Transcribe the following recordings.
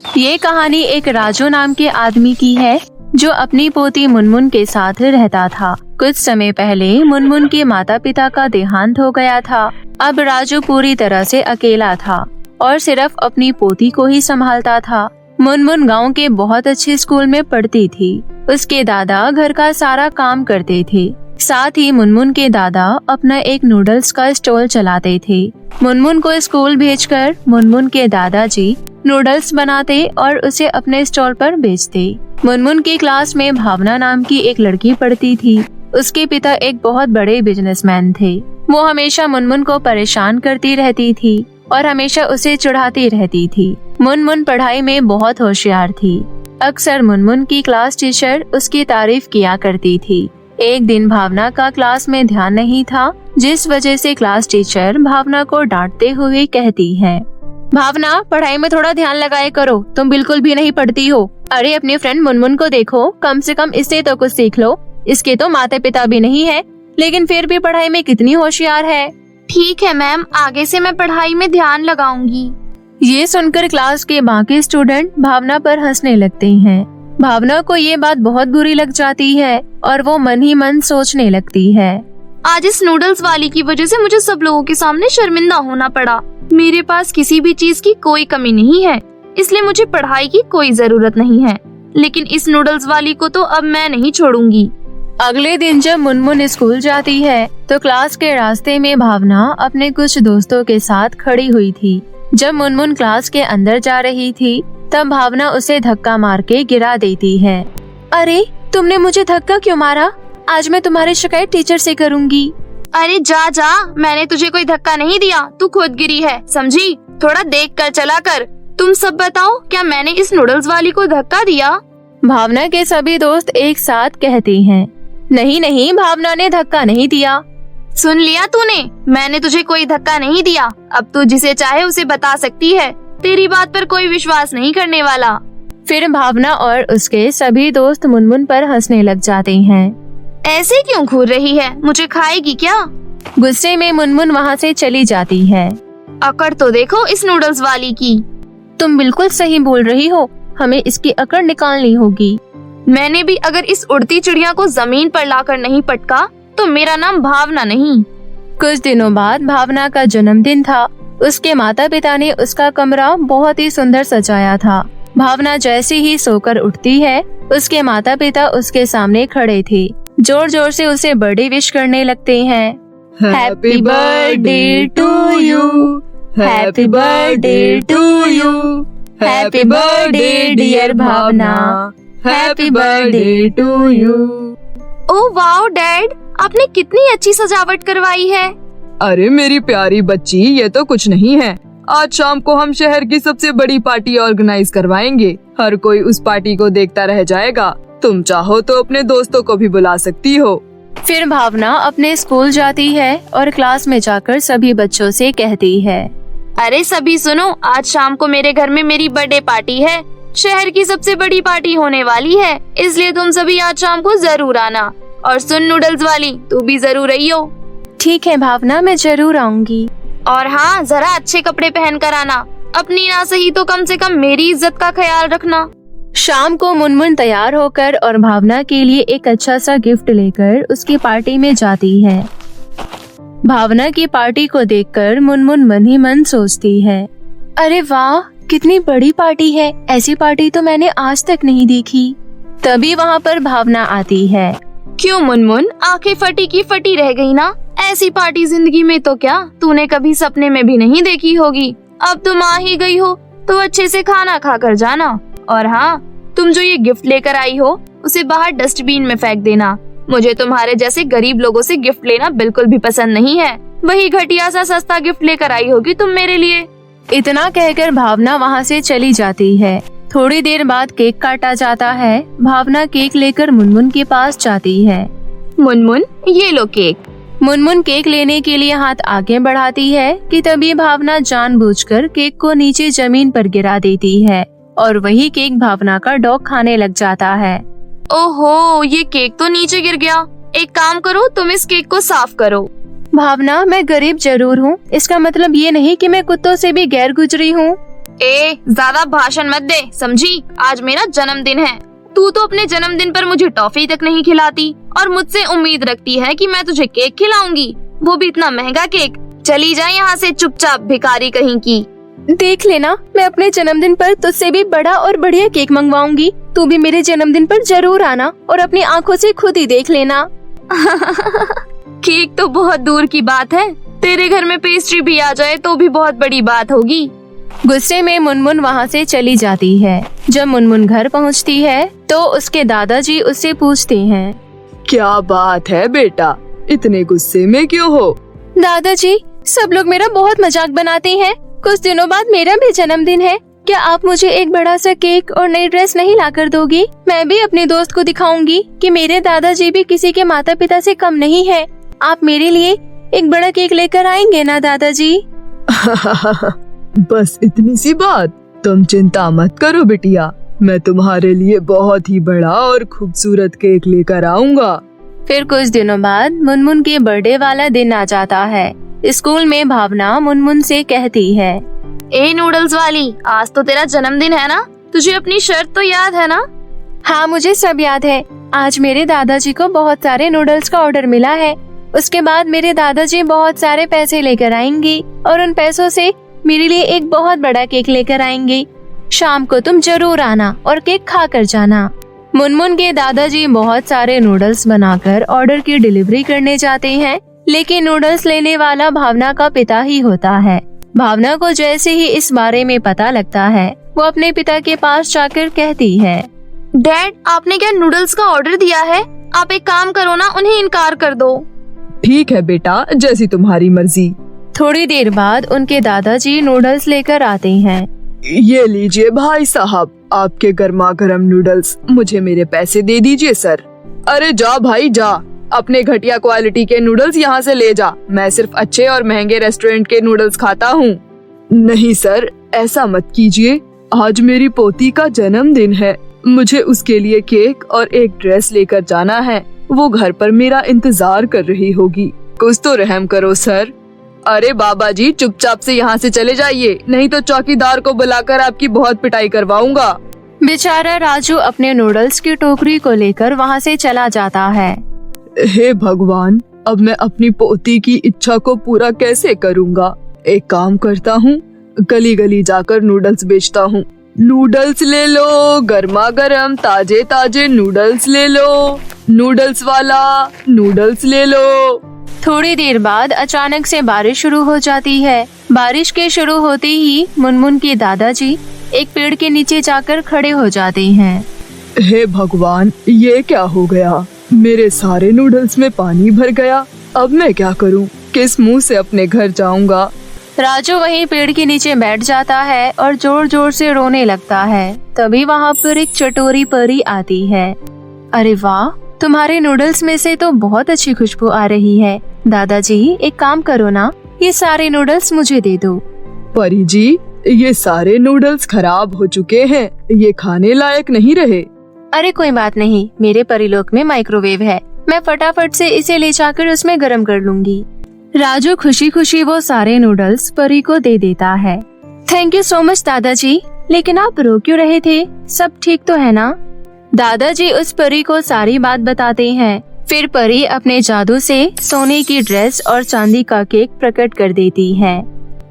ये कहानी एक राजू नाम के आदमी की है जो अपनी पोती मुनमुन के साथ रहता था। कुछ समय पहले मुनमुन के माता पिता का देहांत हो गया था। अब राजू पूरी तरह से अकेला था और सिर्फ अपनी पोती को ही संभालता था। मुनमुन गांव के बहुत अच्छे स्कूल में पढ़ती थी। उसके दादा घर का सारा काम करते थे। साथ ही मुनमुन के दादा अपना एक नूडल्स का स्टॉल चलाते थे। मुनमुन को स्कूल भेजकर मुनमुन के दादाजी नूडल्स बनाते और उसे अपने स्टॉल पर बेचते। मुनमुन की क्लास में भावना नाम की एक लड़की पढ़ती थी। उसके पिता एक बहुत बड़े बिजनेसमैन थे। वो हमेशा मुनमुन को परेशान करती रहती थी और हमेशा उसे चिढ़ाती रहती थी। मुनमुन पढ़ाई में बहुत होशियार थी। अक्सर मुनमुन की क्लास टीचर उसकी तारीफ किया करती थी। एक दिन भावना का क्लास में ध्यान नहीं था, जिस वजह से क्लास टीचर भावना को डांटते हुए कहती है, भावना पढ़ाई में थोड़ा ध्यान लगाए करो, तुम बिल्कुल भी नहीं पढ़ती हो। अरे अपने फ्रेंड मुनमुन को देखो, कम से कम इससे तो कुछ सीख लो। इसके तो माता पिता भी नहीं है, लेकिन फिर भी पढ़ाई में कितनी होशियार है। ठीक है मैम, आगे से मैं पढ़ाई में ध्यान लगाऊंगी। ये सुनकर क्लास के बाकी स्टूडेंट भावना पर हंसने लगते हैं। भावना को ये बात बहुत बुरी लग जाती है और वो मन ही मन सोचने लगती है, आज इस नूडल्स वाली की वजह से मुझे सब लोगों के सामने शर्मिंदा होना पड़ा। मेरे पास किसी भी चीज की कोई कमी नहीं है, इसलिए मुझे पढ़ाई की कोई जरूरत नहीं है। लेकिन इस नूडल्स वाली को तो अब मैं नहीं छोड़ूंगी। अगले दिन जब मुनमुन स्कूल जाती है तो क्लास के रास्ते में भावना अपने कुछ दोस्तों के साथ खड़ी हुई थी। जब मुनमुन क्लास के अंदर जा रही थी तब भावना उसे धक्का मार के गिरा देती है। अरे तुमने मुझे धक्का क्यों मारा? आज मैं तुम्हारी शिकायत टीचर से करूँगी। अरे जा जा, मैंने तुझे कोई धक्का नहीं दिया, तू खुद गिरी है, समझी? थोड़ा देख कर चला कर। तुम सब बताओ, क्या मैंने इस नूडल्स वाली को धक्का दिया? भावना के सभी दोस्त एक साथ कहते हैं, नहीं नहीं, भावना ने धक्का नहीं दिया। सुन लिया तूने, मैंने तुझे कोई धक्का नहीं दिया। अब तू जिसे चाहे उसे बता सकती है, तेरी बात पर कोई विश्वास नहीं करने वाला। फिर भावना और उसके सभी दोस्त मुनमुन पर हंसने लग जाते हैं। ऐसे क्यों घूर रही है, मुझे खाएगी क्या? गुस्से में मुनमुन वहाँ से चली जाती है। अकड़ तो देखो इस नूडल्स वाली की। तुम बिल्कुल सही बोल रही हो, हमें इसकी अकड़ निकालनी होगी। मैंने भी अगर इस उड़ती चिड़िया को जमीन पर लाकर नहीं पटका तो मेरा नाम भावना नहीं। कुछ दिनों बाद भावना का जन्मदिन था। उसके माता पिता ने उसका कमरा बहुत ही सुंदर सजाया था। भावना जैसे ही सोकर उठती है, उसके माता पिता उसके सामने खड़े थे। जोर जोर से उसे बर्थडे विश करने लगते हैं। Happy birthday to you, happy birthday to you, happy birthday dear Bhavana, happy birthday to you. Oh wow dad, आपने कितनी अच्छी सजावट करवाई है। अरे मेरी प्यारी बच्ची, ये तो कुछ नहीं है। आज शाम को हम शहर की सबसे बड़ी पार्टी ऑर्गेनाइज करवाएंगे। हर कोई उस पार्टी को देखता रह जाएगा। तुम चाहो तो अपने दोस्तों को भी बुला सकती हो। फिर भावना अपने स्कूल जाती है और क्लास में जाकर सभी बच्चों से कहती है, अरे सभी सुनो, आज शाम को मेरे घर में मेरी बर्थडे पार्टी है। शहर की सबसे बड़ी पार्टी होने वाली है, इसलिए तुम सभी आज शाम को जरूर आना। और सुन नूडल्स वाली, तू भी जरूर आइयो। ठीक है भावना, मैं जरूर आऊंगी। और हाँ, जरा अच्छे कपड़े पहन कर आना। अपनी ना सही तो कम से कम मेरी इज्जत का ख्याल रखना। शाम को मुनमुन तैयार होकर और भावना के लिए एक अच्छा सा गिफ्ट लेकर उसकी पार्टी में जाती है। भावना की पार्टी को देखकर मुनमुन मन ही मन सोचती है, अरे वाह, कितनी बड़ी पार्टी है, ऐसी पार्टी तो मैंने आज तक नहीं देखी। तभी वहाँ पर भावना आती है। क्यों मुनमुन, आंखें फटी की फटी रह गई ना? ऐसी पार्टी जिंदगी में तो क्या तूने कभी सपने में भी नहीं देखी होगी। अब तुम आ ही गई हो तो अच्छे से खाना खा कर जाना। और हाँ, तुम जो ये गिफ्ट लेकर आई हो उसे बाहर डस्टबिन में फेंक देना। मुझे तुम्हारे जैसे गरीब लोगों से गिफ्ट लेना बिल्कुल भी पसंद नहीं है। वही घटिया सा सस्ता गिफ्ट लेकर आई होगी तुम मेरे लिए। इतना कहकर भावना वहाँ से चली जाती है। थोड़ी देर बाद केक काटा जाता है। भावना केक लेकर मुनमुन के पास जाती है। मुनमुन, ये लो केक। मुनमुन केक लेने के लिए हाथ आगे बढ़ाती है कि तभी भावना जानबूझकर केक को नीचे जमीन पर गिरा देती है और वही केक भावना का डॉग खाने लग जाता है। ओहो, ये केक तो नीचे गिर गया। एक काम करो, तुम इस केक को साफ करो। भावना, मैं गरीब जरूर हूँ, इसका मतलब ये नहीं कि मैं कुत्तों से भी गैर गुजरी हूँ। ज्यादा भाषण मत दे, समझी? आज मेरा जन्मदिन है। तू तो अपने जन्मदिन पर मुझे टॉफी तक नहीं खिलाती और मुझसे उम्मीद रखती है कि मैं तुझे केक खिलाऊंगी, वो भी इतना महंगा केक। चली जा यहाँ से चुपचाप, भिखारी कहीं की। देख लेना, मैं अपने जन्मदिन पर तुझसे भी बड़ा और बढ़िया केक मंगवाऊंगी। तू भी मेरे जन्मदिन पर जरूर आना और अपनी आंखों से खुद ही देख लेना। केक तो बहुत दूर की बात है, तेरे घर में पेस्ट्री भी आ जाए तो भी बहुत बड़ी बात होगी। गुस्से में मुनमुन वहाँ से चली जाती है। जब मुनमुन घर पहुँचती है तो उसके दादाजी उससे पूछते हैं, क्या बात है बेटा, इतने गुस्से में क्यों हो? दादाजी, सब लोग मेरा बहुत मजाक बनाते हैं। कुछ दिनों बाद मेरा भी जन्मदिन है। क्या आप मुझे एक बड़ा सा केक और नई ड्रेस नहीं लाकर दोगी? मैं भी अपने दोस्त को दिखाऊंगी कि मेरे दादाजी भी किसी के माता पिता से कम नहीं है। आप मेरे लिए एक बड़ा केक लेकर आएंगे ना दादाजी? बस इतनी सी बात, तुम चिंता मत करो बिटिया, मैं तुम्हारे लिए बहुत ही बड़ा और खूबसूरत केक लेकर आऊंगा। फिर कुछ दिनों बाद मुनमुन के बर्थडे वाला दिन आ जाता है। स्कूल में भावना मुनमुन से कहती है, ए नूडल्स वाली, आज तो तेरा जन्मदिन है ना? तुझे अपनी शर्त तो याद है ना? हाँ, मुझे सब याद है। आज मेरे दादाजी को बहुत सारे नूडल्स का ऑर्डर मिला है। उसके बाद मेरे दादाजी बहुत सारे पैसे लेकर आएंगे और उन पैसों से मेरे लिए एक बहुत बड़ा केक लेकर आएंगे। शाम को तुम जरूर आना और केक खा कर जाना। मुनमुन के दादाजी बहुत सारे नूडल्स बनाकर ऑर्डर की डिलीवरी करने जाते हैं, लेकिन नूडल्स लेने वाला भावना का पिता ही होता है। भावना को जैसे ही इस बारे में पता लगता है, वो अपने पिता के पास जाकर कहती है, डैड, आपने क्या नूडल्स का ऑर्डर दिया है? आप एक काम करो ना, उन्हें इनकार कर दो। ठीक है बेटा, जैसी तुम्हारी मर्जी। थोड़ी देर बाद उनके दादाजी नूडल्स लेकर आते हैं। ये लीजिए भाई साहब, आपके गर्मा गर्म नूडल्स। मुझे मेरे पैसे दे दीजिए सर। अरे जा भाई जा, अपने घटिया क्वालिटी के नूडल्स यहाँ से ले जा। मैं सिर्फ अच्छे और महंगे रेस्टोरेंट के नूडल्स खाता हूँ। नहीं सर, ऐसा मत कीजिए, आज मेरी पोती का जन्मदिन है। मुझे उसके लिए केक और एक ड्रेस लेकर जाना है। वो घर पर मेरा इंतजार कर रही होगी। कुछ तो रहम करो सर। अरे बाबा जी, चुपचाप से यहाँ से चले जाइए, नहीं तो चौकीदार को बुलाकर आपकी बहुत पिटाई करवाऊंगा। बेचारा राजू अपने नूडल्स की टोकरी को लेकर वहाँ से चला जाता है। हे भगवान, अब मैं अपनी पोती की इच्छा को पूरा कैसे करूँगा? एक काम करता हूँ, गली गली जाकर नूडल्स बेचता हूँ। नूडल्स ले लो, गर्मा गर्म ताजे ताजे नूडल्स ले लो। नूडल्स वाला, नूडल्स ले लो। थोड़ी देर बाद अचानक से बारिश शुरू हो जाती है। बारिश के शुरू होते ही मुनमुन के दादाजी एक पेड़ के नीचे जाकर खड़े हो जाते हैं। हे भगवान, ये क्या हो गया? मेरे सारे नूडल्स में पानी भर गया। अब मैं क्या करूं? किस मुंह से अपने घर जाऊंगा? राजू वहीं पेड़ के नीचे बैठ जाता है और जोर जोर से रोने लगता है। तभी वहाँ पर एक चटोरी परी आती है। अरे वाह, तुम्हारे नूडल्स में से तो बहुत अच्छी खुशबू आ रही है। दादाजी, एक काम करो ना, ये सारे नूडल्स मुझे दे दो। परी जी, ये सारे नूडल्स खराब हो चुके हैं, ये खाने लायक नहीं रहे। अरे कोई बात नहीं, मेरे परिलोक में माइक्रोवेव है, मैं फटाफट से इसे ले जाकर उसमें गर्म कर लूंगी। राजू खुशी खुशी वो सारे नूडल्स परी को दे देता है। थैंक यू सो मच दादाजी, लेकिन आप रो क्यों रहे थे? सब ठीक तो है ना? दादाजी उस परी को सारी बात बताते हैं। फिर परी अपने जादू से सोने की ड्रेस और चांदी का केक प्रकट कर देती है।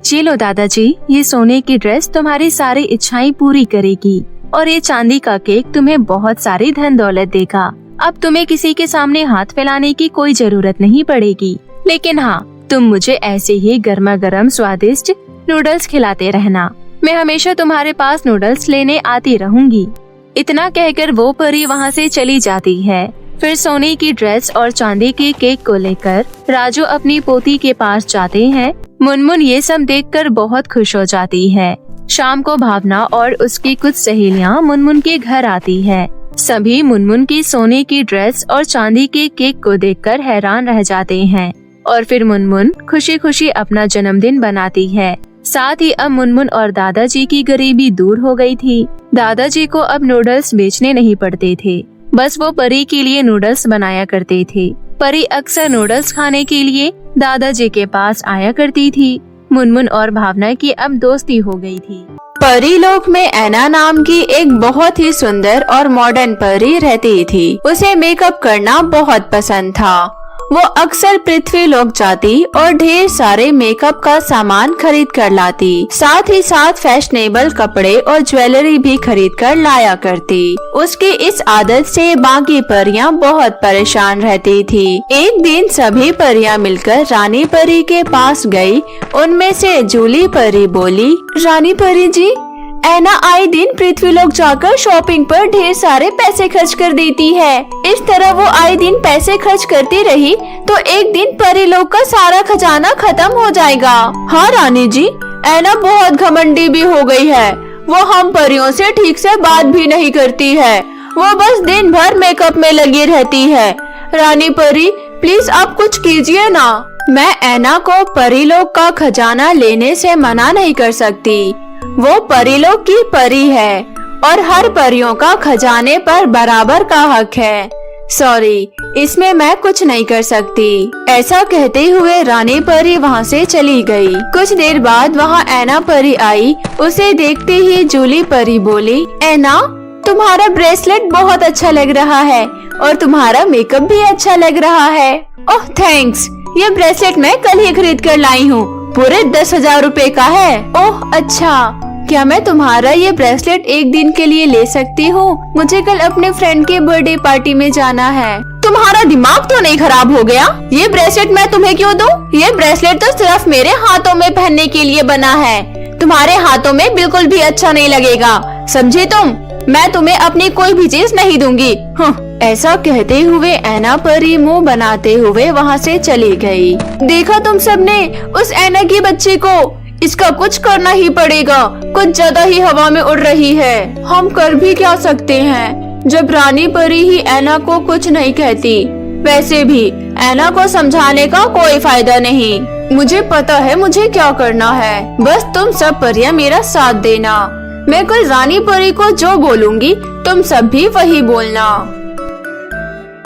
जी लो दादाजी, ये सोने की ड्रेस तुम्हारी सारी इच्छाएं पूरी करेगी और ये चांदी का केक तुम्हें बहुत सारी धन दौलत देगा। अब तुम्हें किसी के सामने हाथ फैलाने की कोई जरूरत नहीं पड़ेगी। लेकिन हाँ, तुम मुझे ऐसे ही गर्मा गर्म स्वादिष्ट नूडल्स खिलाते रहना। मैं हमेशा तुम्हारे पास नूडल्स लेने आती रहूंगी। इतना कहकर वो परी वहाँ से चली जाती है। फिर सोने की ड्रेस और चांदी के केक को लेकर राजू अपनी पोती के पास जाते हैं। मुनमुन ये सब देखकर बहुत खुश हो जाती है। शाम को भावना और उसकी कुछ सहेलियाँ मुनमुन के घर आती है। सभी मुनमुन की सोने की ड्रेस और चांदी के केक को देखकर हैरान रह जाते हैं और फिर मुनमुन खुशी खुशी अपना जन्मदिन बनाती है। साथ ही अब मुनमुन और दादाजी की गरीबी दूर हो गई थी। दादाजी को अब नूडल्स बेचने नहीं पड़ते थे, बस वो परी के लिए नूडल्स बनाया करते थे। परी अक्सर नूडल्स खाने के लिए दादाजी के पास आया करती थी। मुनमुन और भावना की अब दोस्ती हो गई थी। परीलोक में ऐना नाम की एक बहुत ही सुंदर और मॉडर्न परी रहती थी। उसे मेकअप करना बहुत पसंद था। वो अक्सर पृथ्वीलोक जाती और ढेर सारे मेकअप का सामान खरीद कर लाती। साथ ही साथ फैशनेबल कपड़े और ज्वेलरी भी खरीद कर लाया करती। उसकी इस आदत से बाकी परियां बहुत परेशान रहती थी। एक दिन सभी परियां मिलकर रानी परी के पास गई। उनमें से जूली परी बोली, रानी परी जी, ऐना आए दिन पृथ्वीलोक जाकर शॉपिंग पर ढेर सारे पैसे खर्च कर देती है। इस तरह वो आए दिन पैसे खर्च करती रही तो एक दिन परीलोक का सारा खजाना खत्म हो जाएगा। हाँ रानी जी, ऐना बहुत घमंडी भी हो गई है। वो हम परियों से ठीक से बात भी नहीं करती है। वो बस दिन भर मेकअप में लगी रहती है। रानी परी, प्लीज आप कुछ कीजिए ना। मैं ऐना को परीलोक का खजाना लेने से मना नहीं कर सकती। वो परीलोक की परी है और हर परियों का खजाने पर बराबर का हक है। सॉरी, इसमें मैं कुछ नहीं कर सकती। ऐसा कहते हुए रानी परी वहाँ से चली गई। कुछ देर बाद वहाँ ऐना परी आई। उसे देखते ही जूली परी बोली, ऐना, तुम्हारा ब्रेसलेट बहुत अच्छा लग रहा है और तुम्हारा मेकअप भी अच्छा लग रहा है। ओह थैंक्स, ये ब्रेसलेट मैं कल ही खरीद कर लाई हूँ। पूरे 10,000 रुपए का है। ओह अच्छा, क्या मैं तुम्हारा ये ब्रेसलेट एक दिन के लिए ले सकती हूँ? मुझे कल अपने फ्रेंड के बर्थडे पार्टी में जाना है। तुम्हारा दिमाग तो नहीं खराब हो गया? ये ब्रेसलेट मैं तुम्हें क्यों दूँ? ये ब्रेसलेट तो सिर्फ मेरे हाथों में पहनने के लिए बना है। तुम्हारे हाथों में बिल्कुल भी अच्छा नहीं लगेगा, समझे तुम? मैं तुम्हें अपनी कोई भी चीज नहीं दूंगी। ऐसा कहते हुए ऐना परी मुंह बनाते हुए वहाँ से चली गई। देखा तुम सबने उस ऐना की बच्ची को? इसका कुछ करना ही पड़ेगा। कुछ ज्यादा ही हवा में उड़ रही है। हम कर भी क्या सकते हैं जब रानी परी ही ऐना को कुछ नहीं कहती। वैसे भी ऐना को समझाने का कोई फायदा नहीं। मुझे पता है मुझे क्या करना है। बस तुम सब परियां मेरा साथ देना। मैं कल रानी परी को जो बोलूँगी तुम सब भी वही बोलना।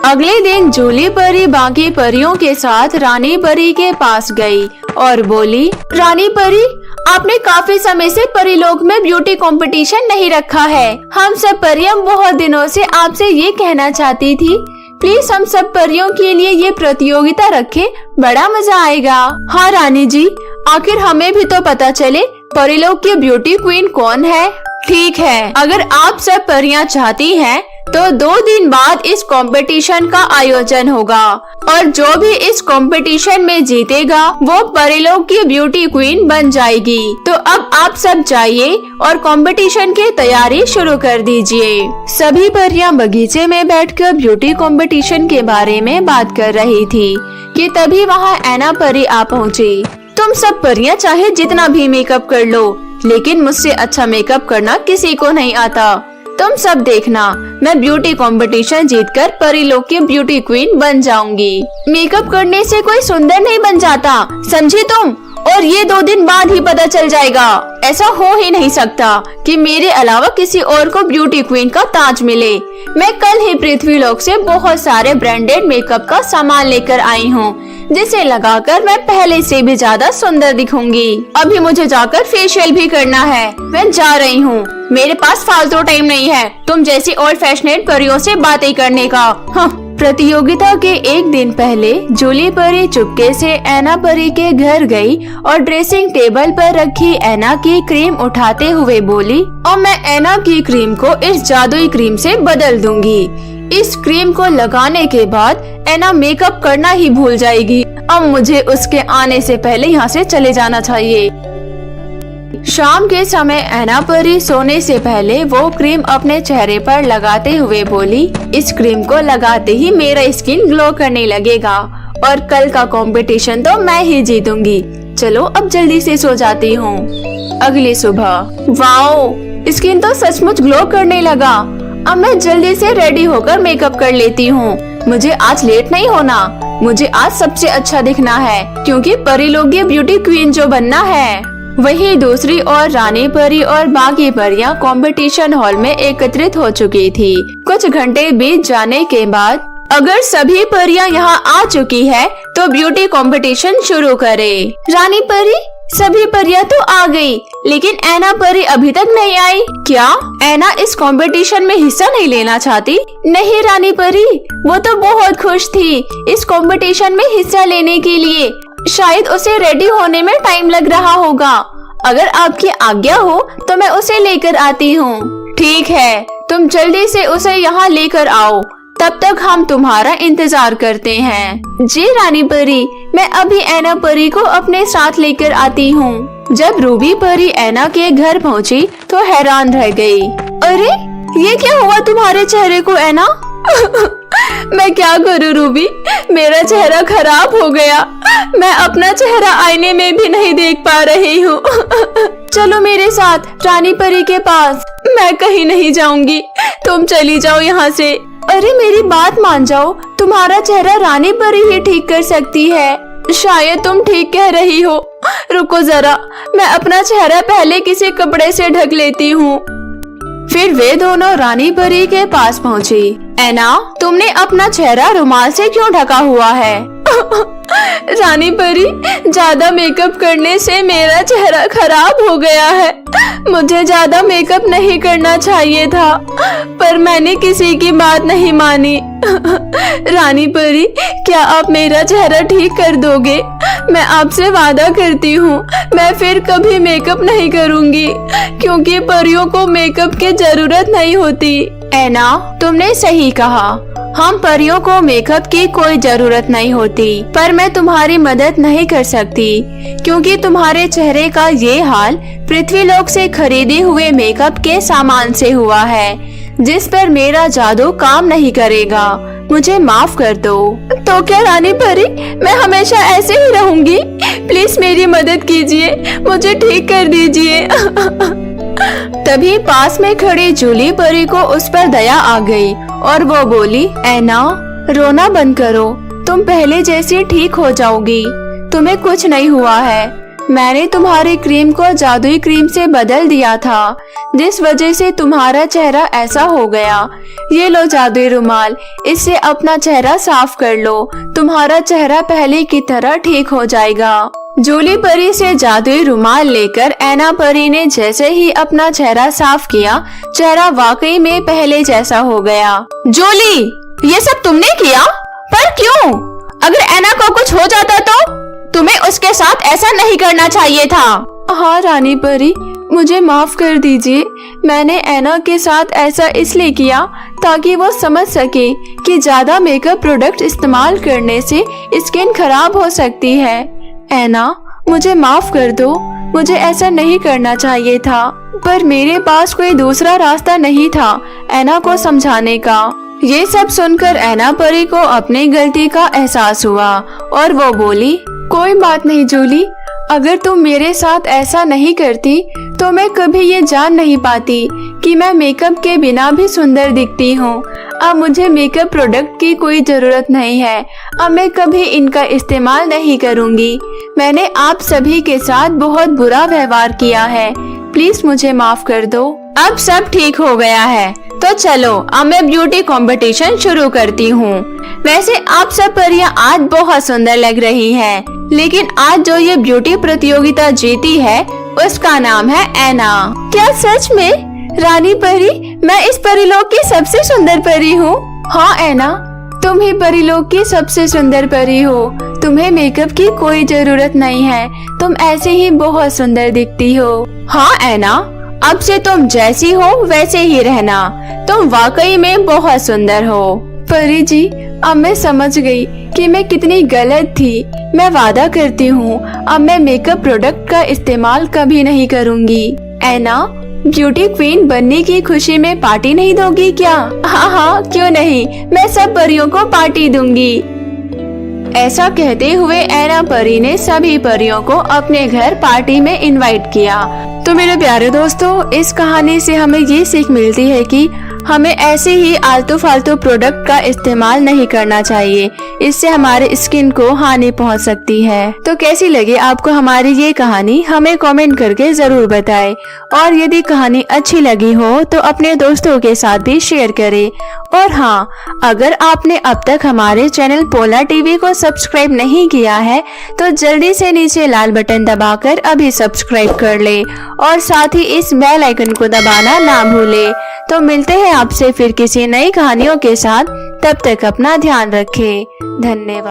अगले दिन जूली परी बाकी परियों के साथ रानी परी के पास गई और बोली, रानी परी, आपने काफी समय से परीलोक में ब्यूटी कंपटीशन नहीं रखा है। हम सब परियां बहुत दिनों से आपसे ये कहना चाहती थी, प्लीज हम सब परियों के लिए ये प्रतियोगिता रखें, बड़ा मजा आएगा। हाँ रानी जी, आखिर हमें भी तो पता चले परीलोक की ब्यूटी क्वीन कौन है। ठीक है, अगर आप सब परियां चाहती हैं तो 2 दिन बाद इस कंपटीशन का आयोजन होगा और जो भी इस कंपटीशन में जीतेगा वो परीलोक की ब्यूटी क्वीन बन जाएगी। तो अब आप सब जाइए और कंपटीशन की तैयारी शुरू कर दीजिए। सभी परियां बगीचे में बैठकर ब्यूटी कंपटीशन के बारे में बात कर रही थी कि तभी वहाँ ऐना परी आ पहुँची। तुम सब परियां चाहे जितना भी मेकअप कर लो, लेकिन मुझसे अच्छा मेकअप करना किसी को नहीं आता। तुम सब देखना, मैं ब्यूटी कंपटीशन जीतकर परीलोक की ब्यूटी क्वीन बन जाऊंगी। मेकअप करने से कोई सुंदर नहीं बन जाता, समझी तुम? और ये 2 दिन बाद ही पता चल जाएगा। ऐसा हो ही नहीं सकता कि मेरे अलावा किसी और को ब्यूटी क्वीन का ताज मिले। मैं कल ही पृथ्वीलोक से बहुत सारे ब्रांडेड मेकअप का सामान लेकर आई हूँ, जिसे लगाकर मैं पहले से भी ज्यादा सुंदर दिखूंगी। अभी मुझे जाकर फेशियल भी करना है। मैं जा रही हूँ, मेरे पास फालतू टाइम नहीं है तुम जैसी ओल्ड फैशनेड परियों से बातें करने का। प्रतियोगिता के एक दिन पहले जूली परी चुपके से ऐना परी के घर गई और ड्रेसिंग टेबल पर रखी ऐना की क्रीम उठाते हुए बोली, और मैं ऐना की क्रीम को इस जादुई क्रीम से बदल दूंगी। इस क्रीम को लगाने के बाद ऐना मेकअप करना ही भूल जाएगी। अब मुझे उसके आने से पहले यहाँ से चले जाना चाहिए। शाम के समय ऐना परी सोने से पहले वो क्रीम अपने चेहरे पर लगाते हुए बोली, इस क्रीम को लगाते ही मेरा स्किन ग्लो करने लगेगा और कल का कंपटीशन तो मैं ही जीतूंगी। चलो अब जल्दी से सो जाती हूँ। अगली सुबह, वाओ, स्किन तो सचमुच ग्लो करने लगा। अब मैं जल्दी से रेडी होकर मेकअप कर लेती हूँ। मुझे आज लेट नहीं होना। मुझे आज सबसे अच्छा दिखना है क्योंकि परीलोक की ब्यूटी क्वीन जो बनना है। वहीं दूसरी ओर रानी परी और बाकी परियां कंपटीशन हॉल में एकत्रित हो चुकी थी। कुछ घंटे बीत जाने के बाद अगर सभी परियां यहाँ आ चुकी है तो ब्यूटी कंपटीशन शुरू करें। रानी परी, सभी परियां तो आ गई, लेकिन ऐना परी अभी तक नहीं आई। क्या ऐना इस कंपटीशन में हिस्सा नहीं लेना चाहती? नहीं रानी परी, वो तो बहुत खुश थी इस कंपटीशन में हिस्सा लेने के लिए। शायद उसे रेडी होने में टाइम लग रहा होगा। अगर आपकी आज्ञा हो तो मैं उसे लेकर आती हूँ। ठीक है, तुम जल्दी से उसे यहाँ लेकर आओ, तब तक हम तुम्हारा इंतजार करते हैं। जी रानी परी, मैं अभी ऐना परी को अपने साथ लेकर आती हूँ। जब रूबी परी ऐना के घर पहुँची तो हैरान रह गई। अरे ये क्या हुआ तुम्हारे चेहरे को ऐना? मैं क्या करूँ रूबी, मेरा चेहरा खराब हो गया। मैं अपना चेहरा आईने में भी नहीं देख पा रही हूँ। चलो मेरे साथ रानी परी के पास। मैं कहीं नहीं जाऊंगी, तुम चली जाओ यहाँ से। अरे मेरी बात मान जाओ, तुम्हारा चेहरा रानी परी ही ठीक कर सकती है। शायद तुम ठीक कह रही हो। रुको जरा, मैं अपना चेहरा पहले किसी कपड़े से ढक लेती हूँ। फिर वे दोनों रानी परी के पास पहुँची। ऐना, तुमने अपना चेहरा रुमाल से क्यों ढका हुआ है? रानी परी, ज्यादा मेकअप करने से मेरा चेहरा खराब हो गया है। मुझे ज्यादा मेकअप नहीं करना चाहिए था, पर मैंने किसी की बात नहीं मानी। रानी परी, क्या आप मेरा चेहरा ठीक कर दोगे? मैं आपसे वादा करती हूँ, मैं फिर कभी मेकअप नहीं करूँगी, क्योंकि परियों को मेकअप की जरूरत नहीं होती। ऐना, तुमने सही कहा, हम परियों को मेकअप की कोई जरूरत नहीं होती, पर मैं तुम्हारी मदद नहीं कर सकती, क्योंकि तुम्हारे चेहरे का ये हाल पृथ्वीलोक से खरीदे हुए मेकअप के सामान से हुआ है, जिस पर मेरा जादू काम नहीं करेगा। मुझे माफ कर दो। तो क्या रानी परी, मैं हमेशा ऐसे ही रहूंगी? प्लीज मेरी मदद कीजिए, मुझे ठीक कर दीजिए। तभी पास में खड़ी जूली परी को उस पर दया आ गई और वो बोली, ऐना, रोना बंद करो, तुम पहले जैसी ठीक हो जाओगी। तुम्हें कुछ नहीं हुआ है। मैंने तुम्हारी क्रीम को जादुई क्रीम से बदल दिया था, जिस वजह से तुम्हारा चेहरा ऐसा हो गया। ये लो जादुई रुमाल, इससे अपना चेहरा साफ कर लो, तुम्हारा चेहरा पहले की तरह ठीक हो जाएगा। जूली परी से जादुई रुमाल लेकर ऐना परी ने जैसे ही अपना चेहरा साफ किया, चेहरा वाकई में पहले जैसा हो गया। जूली, ये सब तुमने किया? पर क्यों? अगर ऐना को कुछ हो जाता तो? तुम्हें उसके साथ ऐसा नहीं करना चाहिए था। हाँ रानी परी, मुझे माफ कर दीजिए। मैंने ऐना के साथ ऐसा इसलिए किया ताकि वो समझ सके कि ज्यादा मेकअप प्रोडक्ट इस्तेमाल करने से स्किन खराब हो सकती है। ऐना, मुझे माफ कर दो, मुझे ऐसा नहीं करना चाहिए था, पर मेरे पास कोई दूसरा रास्ता नहीं था ऐना को समझाने का। ये सब सुनकर ऐना परी को अपनी गलती का एहसास हुआ और वो बोली, कोई बात नहीं जूली, अगर तुम मेरे साथ ऐसा नहीं करती तो मैं कभी ये जान नहीं पाती कि मैं मेकअप के बिना भी सुंदर दिखती हूँ। अब मुझे मेकअप प्रोडक्ट की कोई जरूरत नहीं है। अब मैं कभी इनका इस्तेमाल नहीं करूँगी। मैंने आप सभी के साथ बहुत बुरा व्यवहार किया है, प्लीज मुझे माफ कर दो। अब सब ठीक हो गया है, तो चलो अब मैं ब्यूटी कंपटीशन शुरू करती हूँ। वैसे आप सब परियां आज बहुत सुंदर लग रही हैं, लेकिन आज जो ये ब्यूटी प्रतियोगिता जीती है उसका नाम है ऐना। क्या सच में? रानी परी, मैं इस परिलोक की सबसे सुंदर परी हूँ। हाँ ऐना, तुम ही परिलोक की सबसे सुंदर परी हो। तुम्हें मेकअप की कोई जरूरत नहीं है, तुम ऐसे ही बहुत सुंदर दिखती हो। हाँ ऐना, अब से तुम जैसी हो वैसे ही रहना, तुम वाकई में बहुत सुंदर हो। परी जी, अब मैं समझ गई कि मैं कितनी गलत थी। मैं वादा करती हूँ अब मैं मेकअप प्रोडक्ट का इस्तेमाल कभी नहीं करूँगी। ऐना, ब्यूटी क्वीन बनने की खुशी में पार्टी नहीं दोगी क्या? हाँ हाँ, क्यों नहीं, मैं सब परियों को पार्टी दूंगी। ऐसा कहते हुए ऐना परी ने सभी परियों को अपने घर पार्टी में इनवाइट किया। तो मेरे प्यारे दोस्तों, इस कहानी से हमें ये सीख मिलती है कि हमें ऐसे ही आलतू फालतू प्रोडक्ट का इस्तेमाल नहीं करना चाहिए, इससे हमारे स्किन को हानि पहुंच सकती है। तो कैसी लगी आपको हमारी ये कहानी, हमें कमेंट करके जरूर बताएं। और यदि कहानी अच्छी लगी हो तो अपने दोस्तों के साथ भी शेयर करें। और हाँ, अगर आपने अब तक हमारे चैनल पोला टीवी को सब्सक्राइब नहीं किया है तो जल्दी से नीचे लाल बटन दबाकर अभी सब्सक्राइब कर ले और साथ ही इस बेल आइकन को दबाना ना भूले। तो मिलते हैं आपसे फिर किसी नई कहानियों के साथ, तब तक अपना ध्यान रखें। धन्यवाद।